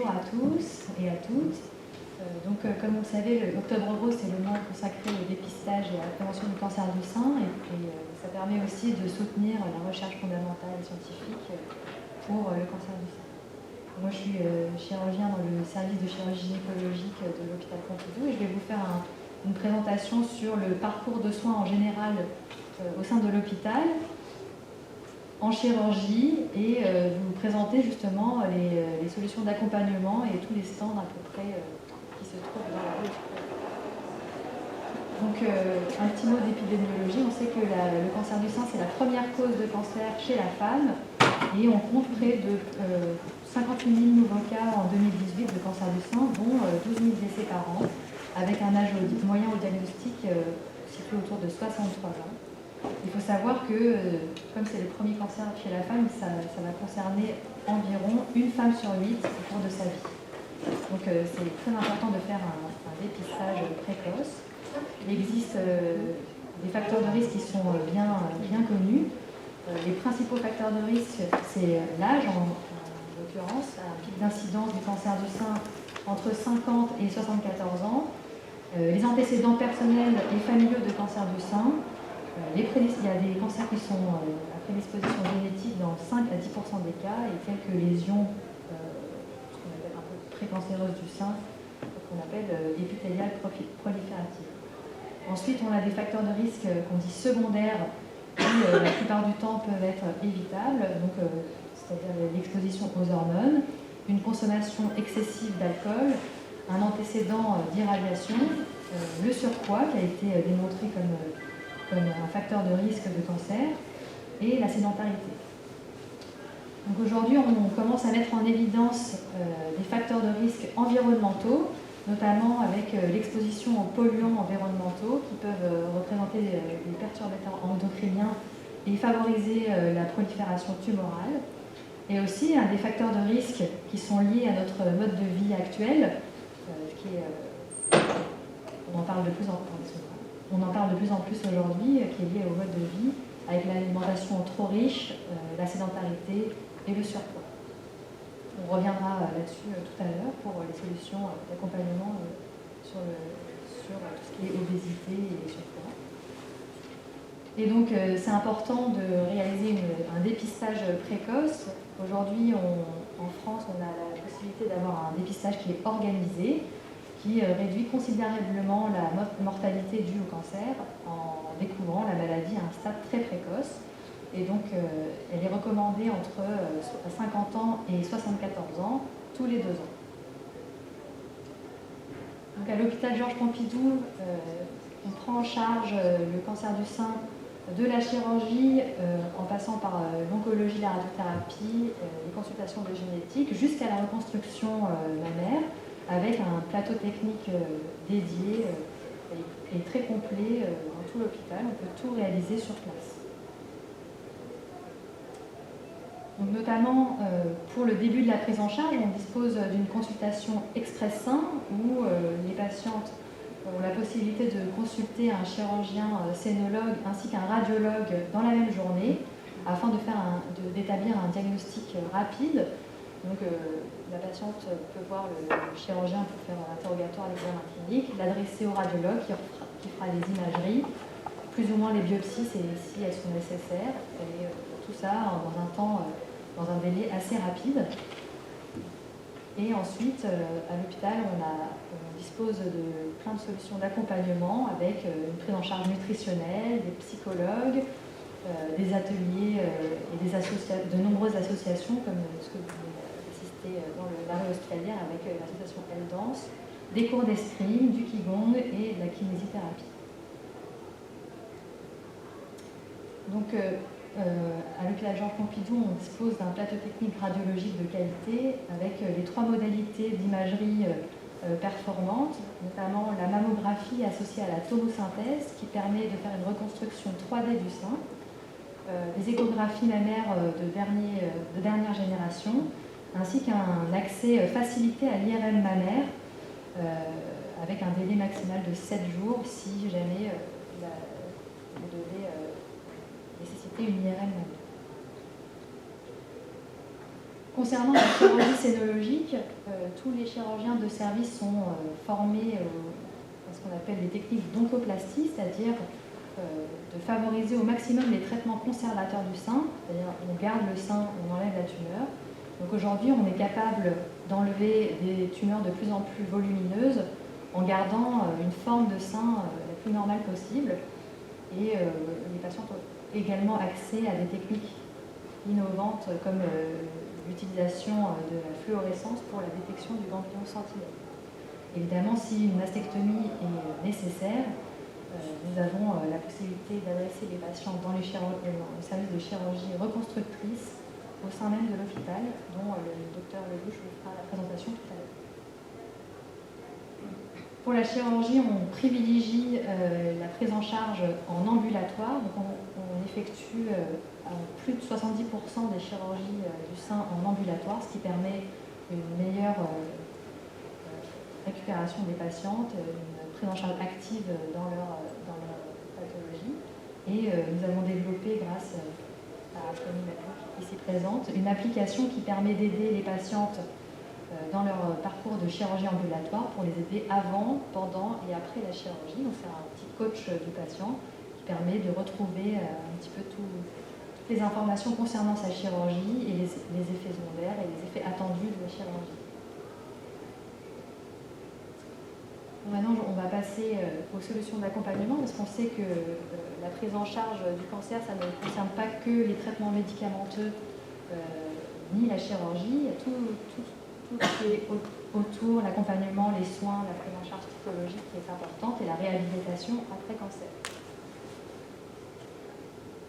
Bonjour à tous et à toutes. Comme vous le savez, l'Octobre Rose, c'est le mois consacré au dépistage et à la prévention du cancer du sein. Ça permet aussi de soutenir la recherche fondamentale et scientifique pour le cancer du sein. Moi, je suis chirurgien dans le service de chirurgie gynécologique de l'hôpital Pompidou et je vais vous faire une présentation sur le parcours de soins en général au sein de l'hôpital, en chirurgie, et vous présenter justement les solutions d'accompagnement et tous les stands à peu près qui se trouvent dans la rue. Un petit mot d'épidémiologie. On sait que le cancer du sein, c'est la première cause de cancer chez la femme, et on compte près de 58 000 nouveaux cas en 2018 de cancer du sein, dont 12 000 décès par an, avec un âge moyen au diagnostic situé autour de 63 ans. Il faut savoir que, comme c'est le premier cancer chez la femme, ça va concerner environ une femme sur 8 au cours de sa vie. Donc c'est très important de faire un dépistage précoce. Il existe des facteurs de risque qui sont bien connus. Les principaux facteurs de risque, c'est l'âge, en l'occurrence, un pic d'incidence du cancer du sein entre 50 et 74 ans, les antécédents personnels et familiaux de cancer du sein. Il y a des cancers qui sont à prédisposition génétique dans 5 à 10% des cas, et quelques lésions, ce qu'on appelle un peu précancéreuses du sein, qu'on appelle épithéliales prolifératives. Ensuite, on a des facteurs de risque qu'on dit secondaires, qui la plupart du temps peuvent être évitables, c'est-à-dire l'exposition aux hormones, une consommation excessive d'alcool, un antécédent d'irradiation, le surpoids qui a été démontré comme un facteur de risque de cancer, et la sédentarité. Donc aujourd'hui, on commence à mettre en évidence des facteurs de risque environnementaux, notamment avec l'exposition aux polluants environnementaux qui peuvent représenter des perturbateurs endocriniens et favoriser la prolifération tumorale, et aussi des facteurs de risque qui sont liés à notre mode de vie actuel, on en parle de plus en plus aujourd'hui, qui est lié au mode de vie, avec l'alimentation trop riche, la sédentarité et le surpoids. On reviendra là-dessus tout à l'heure pour les solutions d'accompagnement sur tout ce qui est obésité et surpoids. Et donc, c'est important de réaliser un dépistage précoce. Aujourd'hui, en France, on a la possibilité d'avoir un dépistage qui est organisé, qui réduit considérablement la mortalité due au cancer en découvrant la maladie à un stade très précoce. Et donc, elle est recommandée entre 50 ans et 74 ans, tous les 2 ans. Donc, à l'hôpital Georges Pompidou, on prend en charge le cancer du sein de la chirurgie, en passant par l'oncologie, la radiothérapie, les consultations de génétique, jusqu'à la reconstruction mammaire, avec un plateau technique dédié et très complet dans tout l'hôpital. On peut tout réaliser sur place. Donc, notamment pour le début de la prise en charge, on dispose d'une consultation Express Sein où les patientes ont la possibilité de consulter un chirurgien scénologue ainsi qu'un radiologue dans la même journée afin d'établir un diagnostic rapide. Donc la patiente peut voir le chirurgien pour faire un interrogatoire à l'examen clinique, l'adresser au radiologue qui fera les imageries, plus ou moins les biopsies si elles sont nécessaires, et tout ça dans un délai assez rapide. Et ensuite, à l'hôpital, on dispose de plein de solutions d'accompagnement avec une prise en charge nutritionnelle, des psychologues, des ateliers et de nombreuses associations comme ce que vous dans l'arrêt hospitalière avec l'association Elle-Danse, des cours d'escrime, du qigong et de la kinésithérapie. Donc, à l'hôpital Georges Pompidou, on dispose d'un plateau technique radiologique de qualité avec les 3 modalités d'imagerie performantes, notamment la mammographie associée à la tomosynthèse qui permet de faire une reconstruction 3D du sein, des échographies mammaires de dernière génération, ainsi qu'un accès facilité à l'IRM mammaire avec un délai maximal de 7 jours si jamais vous devez nécessiter une IRM mammaire. concernant la chirurgie scénologique, tous les chirurgiens de service sont formés à ce qu'on appelle les techniques d'oncoplastie, c'est-à-dire de favoriser au maximum les traitements conservateurs du sein, c'est-à-dire on garde le sein, on enlève la tumeur. Donc aujourd'hui, on est capable d'enlever des tumeurs de plus en plus volumineuses en gardant une forme de sein la plus normale possible. Et les patients ont également accès à des techniques innovantes comme l'utilisation de la fluorescence pour la détection du ganglion sentinelle. Évidemment, si une mastectomie est nécessaire, nous avons la possibilité d'adresser les patients dans les services de chirurgie reconstructrice au sein même de l'hôpital, dont le docteur Lelouch vous fera la présentation tout à l'heure. Pour la chirurgie, on privilégie la prise en charge en ambulatoire. Donc on effectue plus de 70% des chirurgies du sein en ambulatoire, ce qui permet une meilleure récupération des patientes, une prise en charge active dans leur pathologie. Et nous avons développé, grâce à Tony Mathieu, ici présente, une application qui permet d'aider les patientes dans leur parcours de chirurgie ambulatoire pour les aider avant, pendant et après la chirurgie. Donc c'est un petit coach du patient qui permet de retrouver un petit peu toutes les informations concernant sa chirurgie et les effets secondaires et les effets attendus de la chirurgie. Maintenant, on va passer aux solutions d'accompagnement parce qu'on sait que la prise en charge du cancer, ça ne concerne pas que les traitements médicamenteux ni la chirurgie. Il y a tout ce qui est autour, l'accompagnement, les soins, la prise en charge psychologique qui est importante et la réhabilitation après cancer.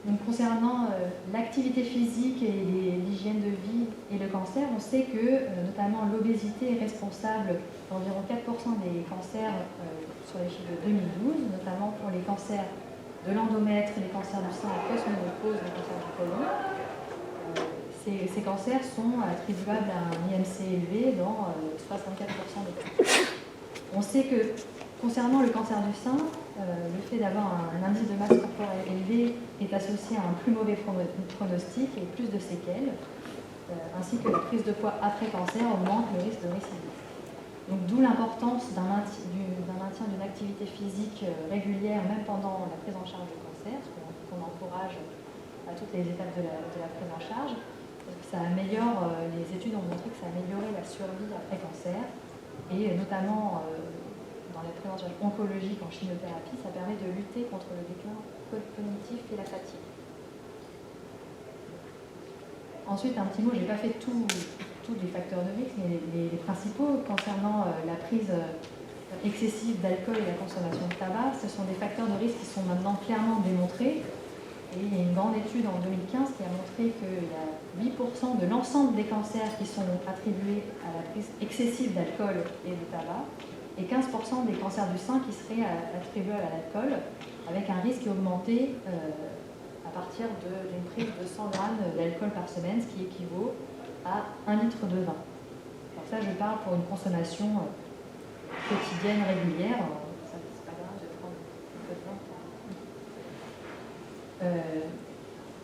Donc, concernant l'activité physique et l'hygiène de vie et le cancer, on sait que notamment l'obésité est responsable d'environ 4% des cancers sur les chiffres de 2012, notamment pour les cancers de l'endomètre, les cancers du sein à post-ménopause, les cancers du côlon. Ces cancers sont attribuables à un IMC élevé dans 64% des cas. On sait que concernant le cancer du sein, le fait d'avoir un indice de masse corporelle élevé est associé à un plus mauvais pronostic et plus de séquelles, ainsi que la prise de poids après cancer augmente le risque de récidive. Donc d'où l'importance d'un maintien d'une activité physique régulière, même pendant la prise en charge du cancer, ce qu'on encourage à toutes les étapes de la prise en charge. Ça améliore, les études ont montré que ça améliorait la survie après cancer, et notamment dans la prise en charge oncologique en chimiothérapie, ça permet de lutter contre le déclin cognitif et la fatigue. Ensuite, un petit mot, je n'ai pas fait tous les facteurs de risque, mais les principaux concernant la prise excessive d'alcool et la consommation de tabac, ce sont des facteurs de risque qui sont maintenant clairement démontrés. Et il y a une grande étude en 2015 qui a montré qu'il y a 8% de l'ensemble des cancers qui sont attribués à la prise excessive d'alcool et de tabac, et 15% des cancers du sein qui seraient attribués à l'alcool, avec un risque augmenté à partir d'une prise de 100 grammes d'alcool par semaine, ce qui équivaut à 1 litre de vin. Alors ça, je parle pour une consommation quotidienne régulière. C'est pas grave de prendre un peu de vin.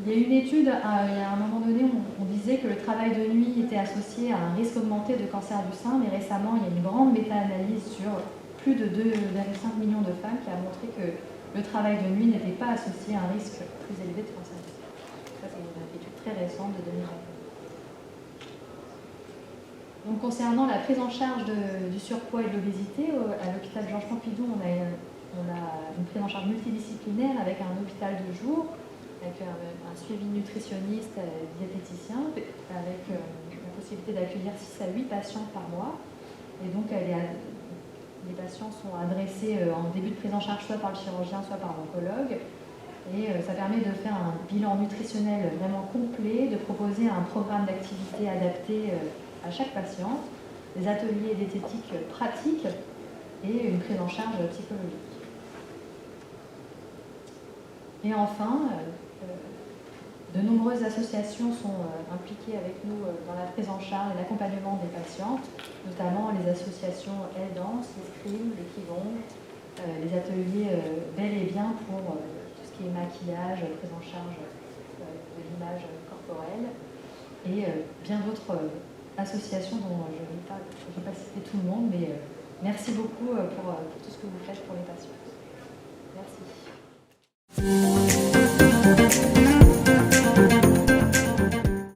Il y a une étude, il y a un moment donné, on disait que le travail de nuit était associé à un risque augmenté de cancer du sein, mais récemment, il y a une grande méta-analyse sur plus de 2,5 millions de femmes qui a montré que le travail de nuit n'était pas associé à un risque plus élevé de cancer du sein. Ça, c'est une étude très récente de 2021. Donc, concernant la prise en charge du surpoids et de l'obésité, à l'hôpital Georges Pompidou, on a une prise en charge multidisciplinaire avec un hôpital de jour, avec un suivi nutritionniste, diététicien, avec la possibilité d'accueillir 6 à 8 patients par mois. Et donc, les patients sont adressés en début de prise en charge soit par le chirurgien, soit par l'oncologue. Et ça permet de faire un bilan nutritionnel vraiment complet, de proposer un programme d'activité adapté à chaque patiente, des ateliers diététiques pratiques et une prise en charge psychologique. Et enfin, de nombreuses associations sont impliquées avec nous dans la prise en charge et l'accompagnement des patientes, notamment les associations Aidance, l'Escrime, le Quivon, les ateliers Bel et Bien pour tout ce qui est maquillage, prise en charge de l'image corporelle, et bien d'autres associations dont je ne vais pas citer tout le monde, mais merci beaucoup pour tout ce que vous faites pour les patients. Merci.